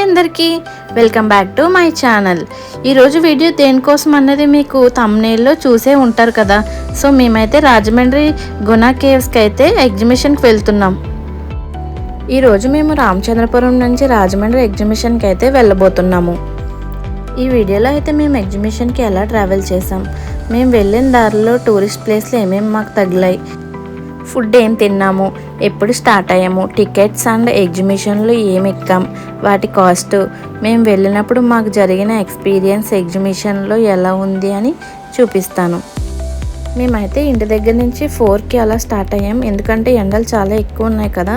అందరికీ welcome back to my channel. ఈరోజు video దేనికోసం అన్నది మీకు థంబ్నెయిల్లో చూసే ఉంటారు కదా. సో మేమైతే రాజమండ్రి గుణ కేవ్స్కి అయితే ఎగ్జిబిషన్కి వెళ్తున్నాం. ఈరోజు మేము రామచంద్రపురం నుంచి రాజమండ్రి ఎగ్జిబిషన్కి అయితే వెళ్ళబోతున్నాము. ఈ వీడియోలో అయితే మేము ఎగ్జిబిషన్కి ఎలా ట్రావెల్ చేసాం, మేము వెళ్ళిన దారిలో టూరిస్ట్ ప్లేస్లు ఏమేమి మాకు తగిలాయి, ఫుడ్ ఏం తిన్నాము, ఎప్పుడు స్టార్ట్ అయ్యాము, టికెట్స్ అండ్ ఎగ్జిబిషన్లు ఏమి ఎక్కాం, వాటి కాస్ట్, మేము వెళ్ళినప్పుడు మాకు జరిగిన ఎక్స్పీరియన్స్ ఎగ్జిబిషన్లో ఎలా ఉంది అని చూపిస్తాను. మేమైతే ఇంటి దగ్గర నుంచి 4కి అలా స్టార్ట్ అయ్యాం, ఎందుకంటే ఎండలు చాలా ఎక్కువ ఉన్నాయి కదా.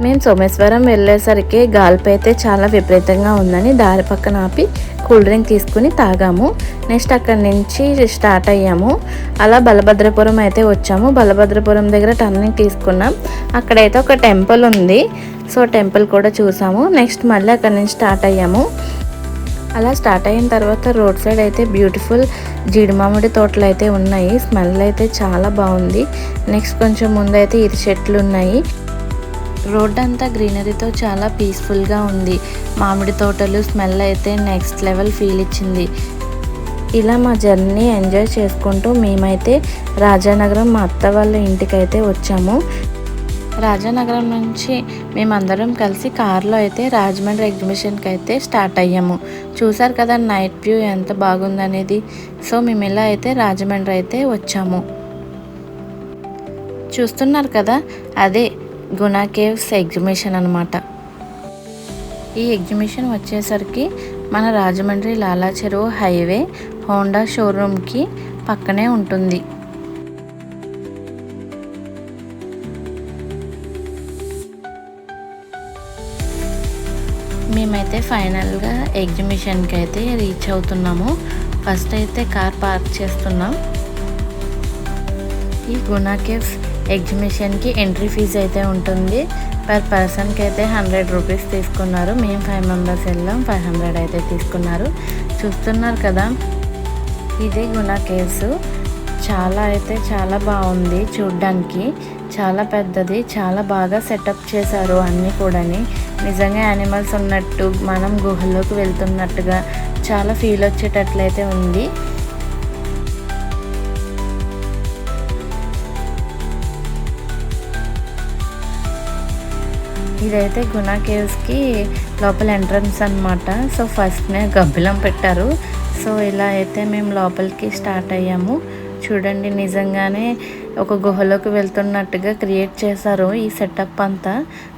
మేము సోమేశ్వరం వెళ్ళేసరికి గాల్పు అయితే చాలా విపరీతంగా ఉందని దారి పక్కన ఆపి కూల్ డ్రింక్ తీసుకుని తాగాము. నెక్స్ట్ అక్కడి నుంచి స్టార్ట్ అయ్యాము. అలా బలభద్రపురం అయితే వచ్చాము. బలభద్రపురం దగ్గర టర్నింగ్ తీసుకున్నాం. అక్కడైతే ఒక టెంపుల్ ఉంది, సో టెంపుల్ కూడా చూసాము. నెక్స్ట్ మళ్ళీ అక్కడి నుంచి స్టార్ట్ అయ్యాము. అలా స్టార్ట్ అయిన తర్వాత రోడ్ సైడ్ అయితే బ్యూటిఫుల్ జీడి మామిడి తోటలు అయితే ఉన్నాయి. స్మెల్ అయితే చాలా బాగుంది. నెక్స్ట్ కొంచెం ముందు అయితే ఇరు చెట్లు ఉన్నాయి. రోడ్ అంతా గ్రీనరీతో చాలా పీస్ఫుల్గా ఉంది. మామిడి తోటలు స్మెల్ అయితే నెక్స్ట్ లెవెల్ ఫీల్ ఇచ్చింది. ఇలా మా జర్నీ ఎంజాయ్ చేసుకుంటూ మేమైతే రాజానగరం మా అత్త వాళ్ళ ఇంటికైతే వచ్చాము. రాజానగరం నుంచి మేమందరం కలిసి కార్లో అయితే రాజమండ్రి ఎగ్జిబిషన్కి అయితే స్టార్ట్ అయ్యాము. చూసారు కదా నైట్ వ్యూ ఎంత బాగుందనేది. సో మేము ఇలా అయితే రాజమండ్రి అయితే వచ్చాము. చూస్తున్నారు కదా, అదే గుణ కేవ్స్ ఎగ్జిబిషన్ అన్నమాట. ఈ ఎగ్జిబిషన్ వచ్చేసరికి మన రాజమండ్రి లాలా చెరువు హైవే హోండా షోరూమ్కి పక్కనే ఉంటుంది. మేమైతే ఫైనల్గా ఎగ్జిబిషన్కి అయితే రీచ్ అవుతున్నాము. ఫస్ట్ అయితే కార్ పార్క్ చేస్తున్నాం. ఈ గుణ కేవ్స్ ఎగ్జిబిషన్కి ఎంట్రీ ఫీజు అయితే ఉంటుంది. పర్ పర్సన్కి అయితే 100 రూపీస్ తీసుకున్నారు. మేము 5 మెంబర్స్ వెళ్ళాం, 500 అయితే తీసుకున్నారు. చూస్తున్నారు కదా, ఇదే గుణ కేవ్స్. చాలా బాగుంది చూడ్డానికి. చాలా పెద్దది, చాలా బాగా సెటప్ చేశారు అన్నీ కూడాని. నిజంగా యానిమల్స్ ఉన్నట్టు, మనం గుహలోకి వెళ్తున్నట్టుగా చాలా ఫీల్ వచ్చేటట్లయితే ఉంది. ఇదైతే గుణ కేవ్స్కి లోపల ఎంట్రన్స్ అన్నమాట. సో ఫస్ట్నే గబ్బిలం పెట్టారు. సో ఇలా అయితే మేము లోపలికి స్టార్ట్ అయ్యాము. చూడండి, నిజంగానే ఒక గుహలోకి వెళ్తున్నట్టుగా క్రియేట్ చేశారు ఈ సెటప్ అంతా.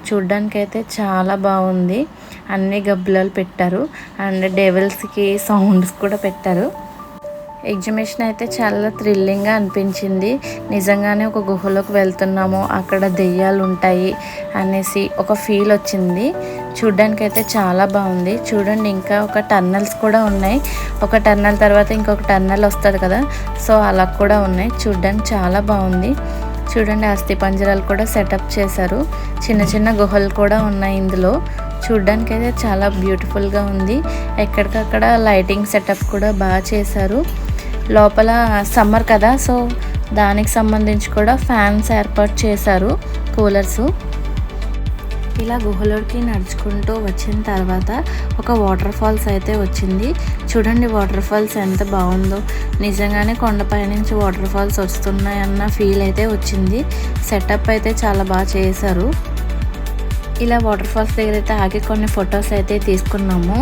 చూడ్డానికి అయితే చాలా బాగుంది. అన్ని గబ్బిలాలు పెట్టారు అండ్ డెవిల్స్కి సౌండ్స్ కూడా పెట్టారు. ఎగ్జిబిషన్ అయితే చాలా థ్రిల్లింగ్గా అనిపించింది. నిజంగానే ఒక గుహలోకి వెళ్తున్నాము, అక్కడ దెయ్యాలు ఉంటాయి అనేసి ఒక ఫీల్ వచ్చింది. చూడ్డానికి అయితే చాలా బాగుంది. చూడండి, ఇంకా ఒక టన్నల్స్ కూడా ఉన్నాయి. ఒక టన్నల్ తర్వాత ఇంకొక టన్నల్ వస్తుంది కదా, సో అలా కూడా ఉన్నాయి. చూడ్డానికి చాలా బాగుంది. చూడండి, అస్థి పంజరాలు కూడా సెటప్ చేశారు. చిన్న చిన్న గుహలు కూడా ఉన్నాయి ఇందులో. చూడ్డానికి అయితే చాలా బ్యూటిఫుల్గా ఉంది. ఎక్కడికక్కడ లైటింగ్ సెటప్ కూడా బాగా చేశారు. లోపల సమ్మర్ కదా, సో దానికి సంబంధించి కూడా ఫ్యాన్స్ ఏర్పాటు చేశారు, కూలర్స్. ఇలా గుహలోకి నడుచుకుంటూ వచ్చిన తర్వాత ఒక వాటర్ ఫాల్స్ అయితే వచ్చింది. చూడండి, వాటర్ ఫాల్స్ ఎంత బాగుందో. నిజంగానే కొండపై నుంచి వాటర్ ఫాల్స్ వస్తున్నాయన్న ఫీల్ అయితే వచ్చింది. సెటప్ అయితే చాలా బాగా చేశారు. ఇలా వాటర్ ఫాల్స్ దగ్గర అయితే ఆగి కొన్ని ఫొటోస్ అయితే తీసుకున్నాము.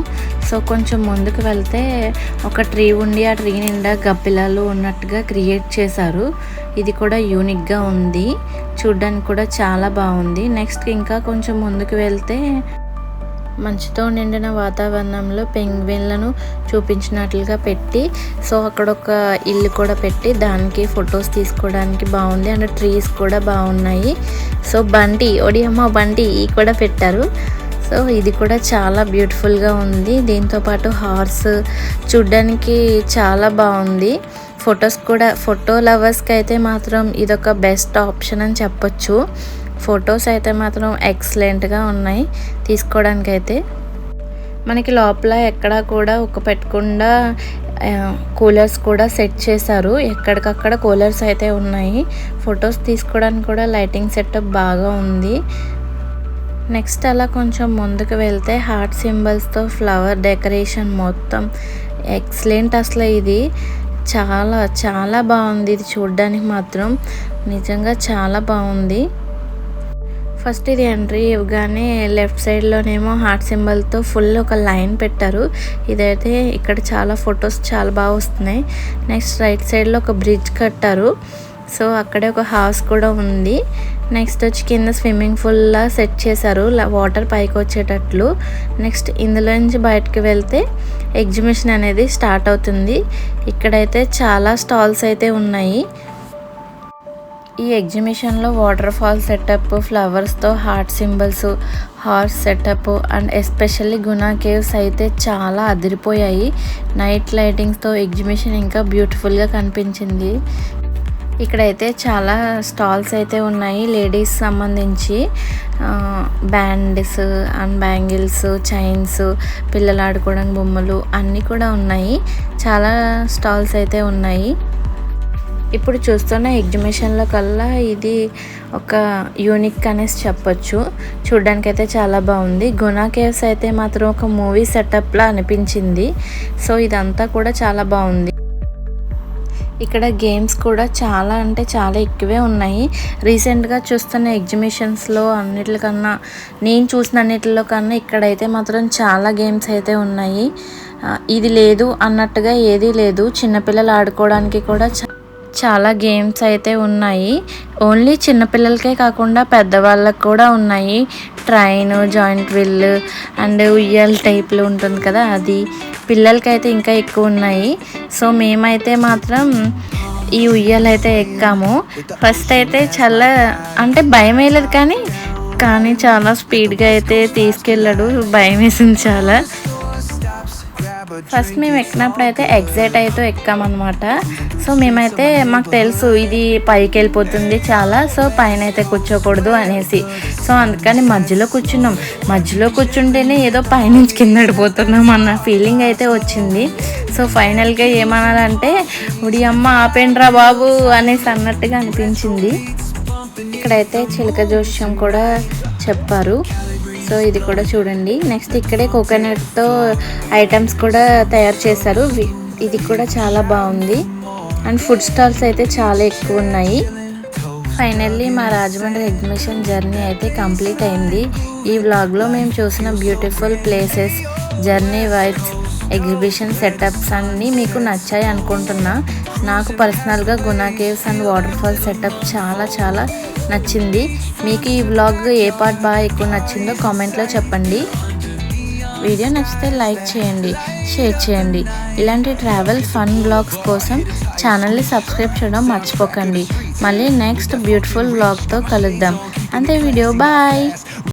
సో కొంచెం ముందుకు వెళ్తే ఒక ట్రీ ఉండి ఆ ట్రీ నిండా గబ్బిలాలు ఉన్నట్టుగా క్రియేట్ చేశారు. ఇది కూడా యూనిక్గా ఉంది. చూడ్డానికి కూడా చాలా బాగుంది. నెక్స్ట్ ఇంకా కొంచెం ముందుకు వెళ్తే మంచుతో నిండిన వాతావరణంలో పెంగ్విన్లను చూపించినట్లుగా పెట్టి, సో అక్కడ ఒక ఇల్లు కూడా పెట్టి దానికి ఫొటోస్ తీసుకోవడానికి బాగుంది. అండ్ ట్రీస్ కూడా బాగున్నాయి. సో బండి ఒడియమ్మ బండి కూడా పెట్టారు. సో ఇది కూడా చాలా బ్యూటిఫుల్గా ఉంది. దీంతోపాటు హార్స్ చూడ్డానికి చాలా బాగుంది. ఫొటోస్ కూడా, ఫోటో లవర్స్కి అయితే మాత్రం ఇదొక బెస్ట్ ఆప్షన్ అని చెప్పొచ్చు. ఫొటోస్ అయితే మాత్రం ఎక్సలెంట్గా ఉన్నాయి తీసుకోవడానికైతే. మనకి లోపల ఎక్కడా కూడా ఉక్క పెట్టకుండా కూలర్స్ కూడా సెట్ చేశారు. ఎక్కడికక్కడ కూలర్స్ అయితే ఉన్నాయి. ఫొటోస్ తీసుకోవడానికి కూడా లైటింగ్ సెటప్ బాగా ఉంది. నెక్స్ట్ అలా కొంచెం ముందుకు వెళ్తే హార్ట్ సింబల్స్తో ఫ్లవర్ డెకరేషన్ మొత్తం ఎక్సలెంట్. అసలు ఇది చాలా చాలా బాగుంది. ఇది చూడడానికి మాత్రం నిజంగా చాలా బాగుంది. ఫస్ట్ ఇది ఎంట్రీ ఇవ్వగానే లెఫ్ట్ సైడ్లోనేమో హార్ట్ సింబల్తో ఫుల్ ఒక లైన్ పెట్టారు. ఇదైతే ఇక్కడ చాలా ఫొటోస్ చాలా బాగా వస్తున్నాయి. నెక్స్ట్ రైట్ సైడ్లో ఒక బ్రిడ్జ్ కట్టారు. సో అక్కడే ఒక హౌస్ కూడా ఉంది. నెక్స్ట్ వచ్చి కింద స్విమ్మింగ్ పూల్లా సెట్ చేశారు, వాటర్ పైకి వచ్చేటట్లు. నెక్స్ట్ ఇందులో నుంచి బయటకు వెళ్తే ఎగ్జిబిషన్ అనేది స్టార్ట్ అవుతుంది. ఇక్కడైతే చాలా స్టాల్స్ అయితే ఉన్నాయి. ఈ ఎగ్జిబిషన్లో వాటర్ ఫాల్ సెటప్, ఫ్లవర్స్తో heart symbols, horse setup and especially Guna caves అయితే చాలా అదిరిపోయాయి. నైట్ లైటింగ్స్తో ఎగ్జిబిషన్ ఇంకా బ్యూటిఫుల్గా కనిపించింది. ఇక్కడైతే చాలా స్టాల్స్ అయితే ఉన్నాయి. లేడీస్ సంబంధించి బ్యాండ్స్ అండ్ బ్యాంగిల్స్, చైన్స్, పిల్లలు ఆడుకోవడానికి బొమ్మలు అన్నీ కూడా ఉన్నాయి. చాలా స్టాల్స్ అయితే ఉన్నాయి. ఇప్పుడు చూస్తున్న ఎగ్జిబిషన్లో కల్లా ఇది ఒక యూనిక్ అనేసి చెప్పొచ్చు. చూడ్డానికి అయితే చాలా బాగుంది. గునా కేవ్స్ అయితే మాత్రం ఒక మూవీ సెటప్లా అనిపించింది. సో ఇదంతా కూడా చాలా బాగుంది. ఇక్కడ గేమ్స్ కూడా చాలా అంటే చాలా ఎక్కువే ఉన్నాయి. రీసెంట్గా చూస్తున్న ఎగ్జిబిషన్స్లో అన్నిటికన్నా, నేను చూసిన అన్నిటిలో కన్నా ఇక్కడైతే మాత్రం చాలా గేమ్స్ అయితే ఉన్నాయి. ఇది లేదు అన్నట్టుగా ఏదీ లేదు. చిన్నపిల్లలు ఆడుకోవడానికి కూడా చాలా గేమ్స్ అయితే ఉన్నాయి. ఓన్లీ చిన్నపిల్లలకే కాకుండా పెద్దవాళ్ళకి కూడా ఉన్నాయి. ట్రైన్, జాయింట్ వీల్ అండ్ ఉయ్యాల టైప్లో ఉంటుంది కదా, అది పిల్లలకైతే ఇంకా ఎక్కువ ఉన్నాయి. సో మేమైతే మాత్రం ఈ ఉయ్యాలైతే ఎక్కాము. ఫస్ట్ అయితే చాలా అంటే భయం వేయలేదు, కానీ చాలా స్పీడ్గా అయితే తీసుకెళ్ళాడు. భయం వేసింది చాలా. ఫస్ట్ మేము ఎక్కినప్పుడు అయితే ఎగ్జైట్ అయితే ఎక్కామన్నమాట. సో మేమైతే మాకు తెలుసు ఇది పైకి వెళ్ళిపోతుంది చాలా, సో పైన అయితే కూర్చోకూడదు అనేసి. సో అందుకని మధ్యలో కూర్చున్నాం. మధ్యలో కూర్చుంటేనే ఏదో పైనుంచి కింద పడిపోతున్నాం అన్న ఫీలింగ్ అయితే వచ్చింది. సో ఫైనల్గా ఏమనాలంటే ఉడి అమ్మ ఆపేండ్రా బాబు అనేసి అన్నట్టుగా అనిపించింది. ఇక్కడైతే చిలక జోష్యం కూడా చెప్పారు. సో ఇది కూడా చూడండి. నెక్స్ట్ ఇక్కడే కోకోనట్తో ఐటమ్స్ కూడా తయారు చేశారు. ఇది కూడా చాలా బాగుంది. అండ్ ఫుడ్ స్టాల్స్ అయితే చాలా ఎక్కువ ఉన్నాయి. ఫైనల్లీ మా రాజమండ్రి ఎగ్జిబిషన్ జర్నీ అయితే కంప్లీట్ అయింది. ఈ వ్లాగ్లో మేము చూసిన beautiful places, journey vibes, exhibition setups అన్నీ మీకు నచ్చాయి అనుకుంటున్నా. నాకు పర్సనల్గా Guna caves and water fall setup చాలా చాలా నచ్చింది. మీకు ఈ వ్లాగ్ ఏ పార్ట్ బాగా ఎక్కువ నచ్చిందో కామెంట్లో చెప్పండి. వీడియో నచ్చితే లైక్ చేయండి, షేర్ చేయండి. ఇలాంటి ట్రావెల్ ఫన్ వ్లాగ్స్ కోసం ఛానల్ని సబ్స్క్రైబ్ చేయడం మర్చిపోకండి. మళ్ళీ నెక్స్ట్ బ్యూటిఫుల్ వ్లాగ్తో కలుద్దాం. అంతే వీడియో, బాయ్.